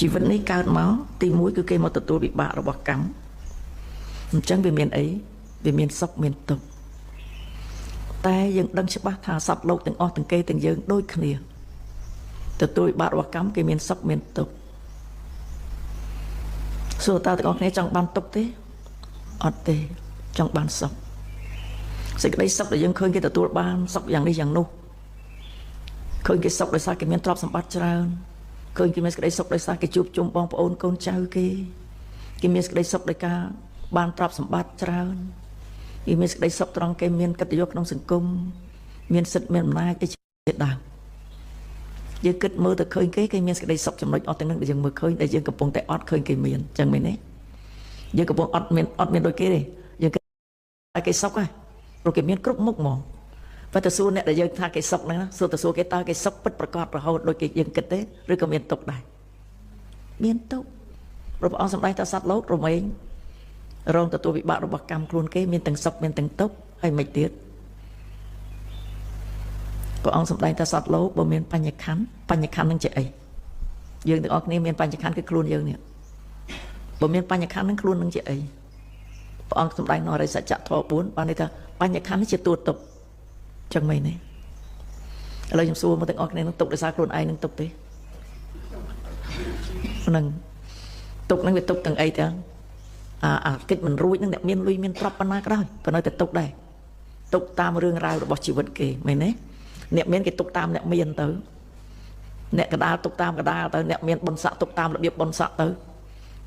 ជីវិតនេះកើតមកទីមួយគឺគេមកទទួលវិបាករបស់កម្មអញ្ចឹងវាមានអីវាមានសុខមានទុក្ខតែយើងដឹងច្បាស់ថាសត្វលោកទាំងអស់ទាំងគេទាំងយើងដូចគ្នាទទួលវិបាករបស់កម្មគេមានសុខមានទុក្ខសួរតើទាំងអស់គ្នាចង់បានទុក្ខទេអត់ទេចង់បានសុខសេចក្តីសុខដែលយើងឃើញគេទទួលបានសុខយ៉ាងនេះយ៉ាងនោះឃើញគេសុខដោយសារគេមានទ្រព្យសម្បត្តិច្រើនឃើញគេមានសេចក្តីសុខដោយសារគេជួបជុំបងប្អូនកូនចៅគេមានសេចក្តីសុខដោយការបានទ្រព្យសម្បត្តិច្រើនគេមានសេចក្តីសុខត្រង់គេមានកិត្តិយសក្នុងសង្គមមានសិទ្ធិមានអំណាចជាដើមយើងគិតមើលទៅឃើញគេមានសេចក្តីសុខចំណុចអស់ទាំងនឹងដែលយើងមើលឃើញដែលយើងកំពុងតែអត់ឃើញគេមានអញ្ចឹងមែនទេយើងកំពុងអត់មានដូចគេទេយើងគិតតែគេសុខហើយព្រោះគេមានគ្រប់មុខហ្មងបើទៅសួរអ្នកដែលយើងថាគេសុខហ្នឹងសួរទៅសួរគេតើគេសុខពិតប្រកបរហូតដូចគេយើងគិតទេឬក៏មានទុក្ខដែរមានទុក្ខព្រះអង្គសម្ដែងថាសត្វលោករមែងរងទទួលវិបាករបស់កម្មខ្លួនគេមានទាំងសុខមានទាំងទុក្ខហើយមិនទៀតព្រះអង្គសម្ដែងថាសត្វលោកបើមានបញ្ញខណ្ឌនឹងជាអីយើងទាំងអស់គ្នាមានបញ្ញខណ្ឌគឺខ្លួនយើងនេះបើមានបញ្ញខណ្ឌនឹងខ្លួននឹងជាអីព្រះអង្គសម្ដែងនៅអរិយសច្ចធម៌4បានន័យថាបញ្ញខណ្ឌនេះជាតួទុក្ខចឹងមែនទេឥឡូវខ្ញុំសួរមកទាំងអស់គ្នានឹងទុក្ខដោយសារខ្លួនឯងនឹងទុក្ខទេហ្នឹងទុក្ខហ្នឹងវាទុក្ខទាំងអីទាំងអាកិច្ចមិនរួចហ្នឹងអ្នកមានលុយមានទ្រព្យប៉ុណ្ណាក៏ដោយប៉ុន្តែតែទុក្ខដែរទុក្ខតាមរឿងរ៉ាវរបស់ជីវិតគេមែនទេអ្នកមានគេទុកតាមអ្នកមានទៅអ្នកកដាលទុកតាមកដាលទៅអ្នកមានបុណ្យស័ក្តិទុកតាមរបៀបបុណ្យស័ក្តិទៅ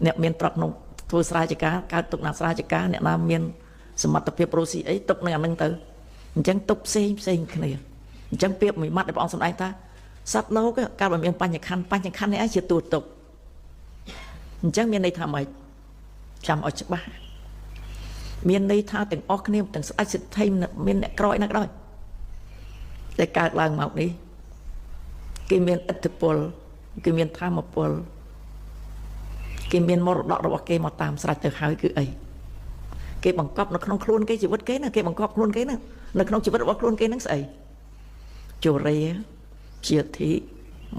អ្នកមានប្រកក្នុងធ្វើស្រែចម្ការកើតទុកណាស្រែចម្ការអ្នកណាមានសមត្ថភាពរស់ស៊ីអីទុកនឹងអានឹងទៅអញ្ចឹងទុកផ្សេងគ្នាអញ្ចឹងពាក្យមួយម៉ាត់ដែលព្រះអង្គសម្ដែងថាសត្វលោកកើតបើមានបញ្ញខណ្ឌនេះឯងជាតួទុកអញ្ចឹងមានន័យថាម៉េចចាំឲ្យច្បាស់មានន័យថាទាំងអស់គ្នាទាំងស្ដេចសិទ្ធិមានអ្នកក្រណាក៏ដោយតែកើតឡើងមកនេះគេមានឥទ្ធិពលគេមានធម៌ពលគេមានមរតករបស់គេមកតាមស្រេចទៅហើយគឺអីគេបង្កប់នៅក្នុងខ្លួនគេជីវិតគេណាគេបង្កប់ខ្លួនគេណានៅក្នុងជីវិតរបស់ខ្លួនគេហ្នឹងស្អីជរាជាធិ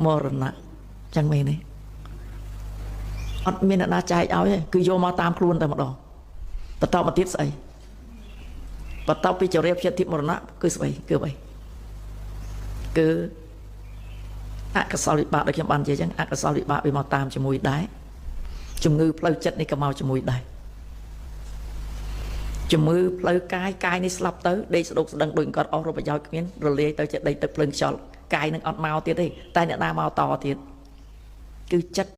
មរណៈចឹងមែនទេអត់មានអ្នកណាចែកឲ្យទេគឺយកមកតាមខ្លួនតែម្ដងបន្តមកទៀតស្អីបន្តពីជរាជាធិមរណៈគឺស្អីគឺអ្វីគឺអកុសលវិបាកដូចខ្ញុំបាននិយាយចឹងអកុសលវិបាកវាមកតាមជាមួយដែរជំងឺផ្លូវចិត្តនេះក៏មកជាមួយដែរជំងឺផ្លូវកាយនេះស្លាប់ទៅដេកស្ដុកស្ដឹងដូចគាត់អស់រោគប្រយោជន៍គ្មានរលាយទៅជាដីទឹកភ្លើងខ្យល់កាយនឹងអត់មកទៀតទេតែអ្នកណាមកតទៀតគឺចិត្ត